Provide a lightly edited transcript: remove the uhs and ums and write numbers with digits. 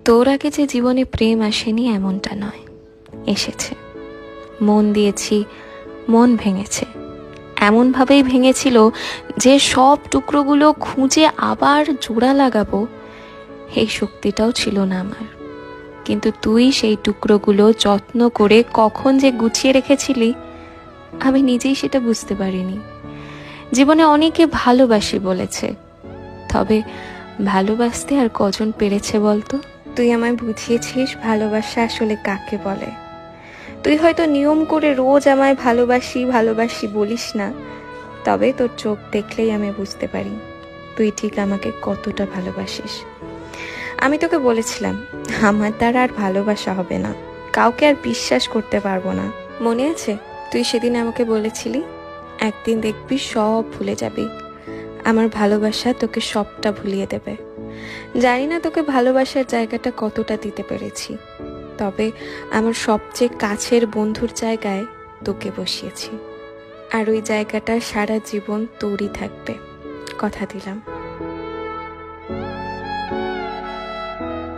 তোর আগে যে জীবনে প্রেম আসেনি এমনটা নয়, এসেছে। মন দিয়েছি, মন ভেঙেছে। এমনভাবেই ভেঙেছিল যে সব টুকরোগুলো খুঁজে আবার জোড়া লাগাবো এই শক্তিটাও ছিল না আমার। কিন্তু তুই সেই টুকরোগুলো যত্ন করে কখন যে গুছিয়ে রেখেছিলি আমি নিজেই সেটা বুঝতে পারিনি। জীবনে অনেকে ভালোবাসি বলেছে, তবে ভালোবাসতে আর কজন পেরেছে বলতো? তুই আমায় বুঝিয়েছিস ভালোবাসা আসলে কাকে বলে। তুই হয়তো নিয়ম করে রোজ আমায় ভালোবাসি ভালোবাসি বলিস না, তবে তোর চোখ দেখলেই আমি বুঝতে পারি তুই ঠিক আমাকে কতটা ভালোবাসিস। আমি তোকে বলেছিলাম আমার দ্বারা আর ভালোবাসা হবে না, কাউকে আর বিশ্বাস করতে পারবো না। মনে আছে তুই সেদিন আমাকে বলেছিলি একদিন দেখবি সব ভুলে যাবি, আমার ভালোবাসা তোকে সবটা ভুলিয়ে দেবে। জানি না তোকে ভালোবাসার জায়গাটা কতটা দিতে পেরেছি, তবে আমার সবচেয়ে কাছের বন্ধুর জায়গায় তোকে বসিয়েছি। আর ওই জায়গাটা সারা জীবন তোরই থাকবে, কথা দিলাম।